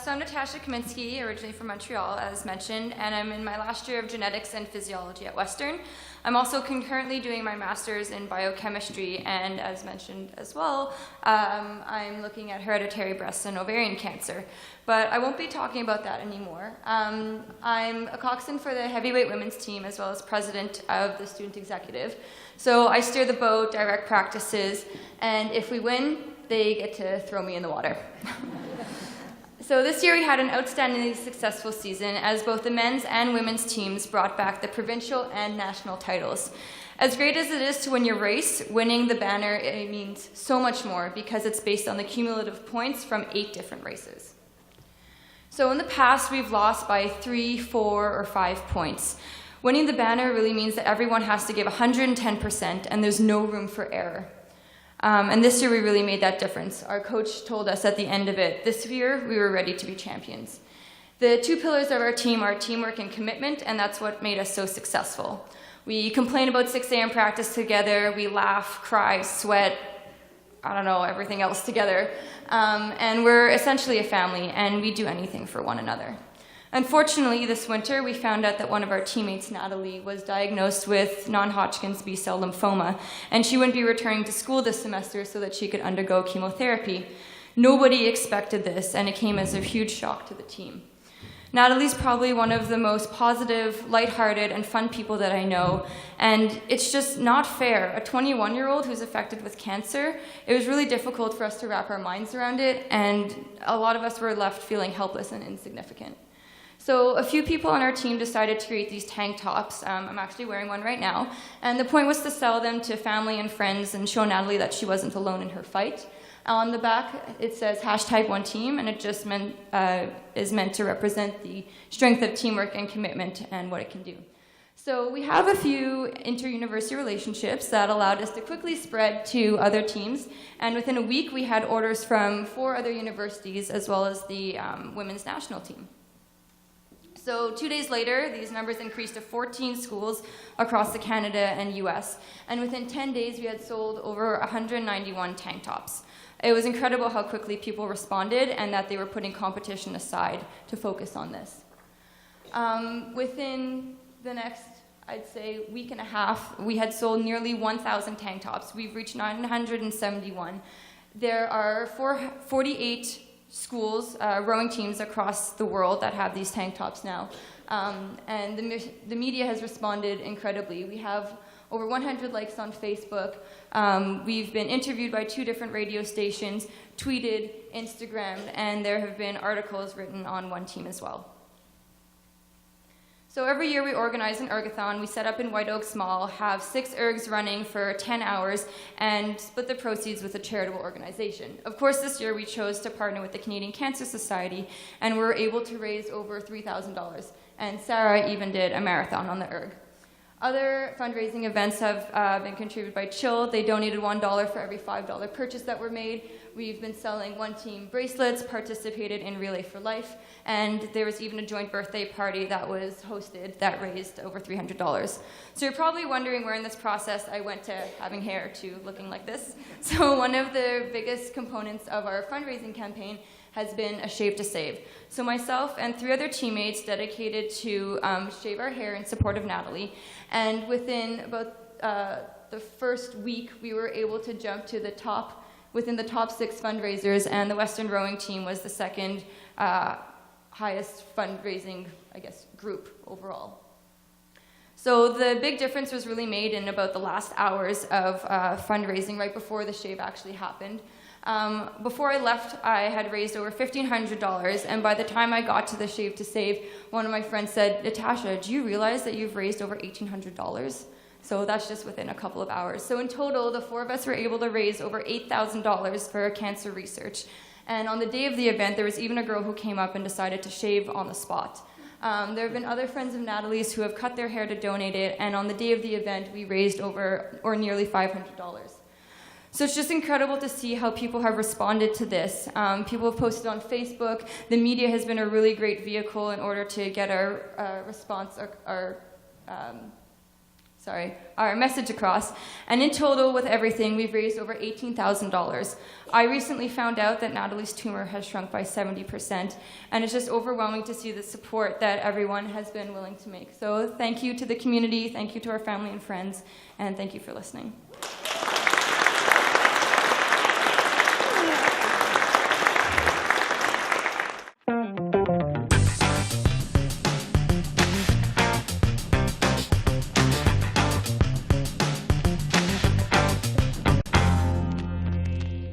So I'm Natasha Caminski, originally from Montreal, as mentioned, and I'm in my last year of genetics and physiology at Western. I'm also concurrently doing my master's in biochemistry, and as mentioned as well, I'm looking at hereditary breast and ovarian cancer. But I won't be talking about that anymore. I'm a coxswain for the heavyweight women's team, as well as president of the student executive. So I steer the boat, direct practices, and if we win, they get to throw me in the water. So this year we had an outstandingly successful season as both the men's and women's teams brought back the provincial and national titles. As great as it is to win your race, winning the banner, it means so much more because it's based on the cumulative points from 8 different races. So in the past, we've lost by 3, 4, or 5 points. Winning the banner really means that everyone has to give 110% and there's no room for error. And this year we really made that difference. Our coach told us at the end of it, this year we were ready to be champions. The 2 pillars of our team are teamwork and commitment, and that's what made us so successful. We complain about 6 a.m. practice together, we laugh, cry, sweat, I don't know, everything else together. And we're essentially a family, and we do anything for one another. Unfortunately, this winter, we found out that one of our teammates, Natalie, was diagnosed with non-Hodgkin's B-cell lymphoma, and she wouldn't be returning to school this semester so that she could undergo chemotherapy. Nobody expected this, and it came as a huge shock to the team. Natalie's probably one of the most positive, lighthearted, and fun people that I know, and it's just not fair. A 21-year-old who's affected with cancer, it was really difficult for us to wrap our minds around it, and a lot of us were left feeling helpless and insignificant. So a few people on our team decided to create these tank tops. I'm actually wearing one right now. And the point was to sell them to family and friends and show Natalie that she wasn't alone in her fight. On the back, it says #OneTeam, and it just is meant to represent the strength of teamwork and commitment and what it can do. So we have a few inter-university relationships that allowed us to quickly spread to other teams. And within a week, we had orders from 4 other universities, as well as the women's national team. So 2 days later, these numbers increased to 14 schools across Canada and US. And within 10 days, we had sold over 191 tank tops. It was incredible how quickly people responded and that they were putting competition aside to focus on this. Within the next, I'd say, week and a half, we had sold nearly 1,000 tank tops. We've reached 971. There are 48 schools, rowing teams across the world that have these tank tops now. And the media has responded incredibly. We have over 100 likes on Facebook. We've been interviewed by 2 different radio stations, tweeted, Instagrammed, and there have been articles written on One Team as well. So every year we organize an ergathon. We set up in White Oaks Mall, have 6 ergs running for 10 hours, and split the proceeds with a charitable organization. Of course, this year we chose to partner with the Canadian Cancer Society, and we were able to raise over $3,000. And Sarah even did a marathon on the erg. Other fundraising events have been contributed by Chill. They donated $1 for every $5 purchase that were made. We've been selling One Team bracelets, participated in Relay for Life, and there was even a joint birthday party that was hosted that raised over $300. So you're probably wondering where in this process I went to having hair to looking like this. So one of the biggest components of our fundraising campaign has been a shave to save. So myself and 3 other teammates dedicated to shave our hair in support of Natalie. And within about the first week, we were able to jump to the top, within the top 6 fundraisers, and the Western rowing team was the second highest fundraising, I guess, group overall. So the big difference was really made in about the last hours of fundraising right before the shave actually happened. Before I left, I had raised over $1,500, and by the time I got to the shave to save, one of my friends said, "Natasha, do you realize that you've raised over $1,800? So that's just within a couple of hours. So in total, the 4 of us were able to raise over $8,000 for cancer research. And on the day of the event, there was even a girl who came up and decided to shave on the spot. There have been other friends of Natalie's who have cut their hair to donate it, and on the day of the event, we raised nearly $500. So it's just incredible to see how people have responded to this. People have posted on Facebook. The media has been a really great vehicle in order to get our response, our our message across. And in total, with everything, we've raised over $18,000. I recently found out that Natalie's tumor has shrunk by 70%, and it's just overwhelming to see the support that everyone has been willing to make. So thank you to the community, thank you to our family and friends, and thank you for listening.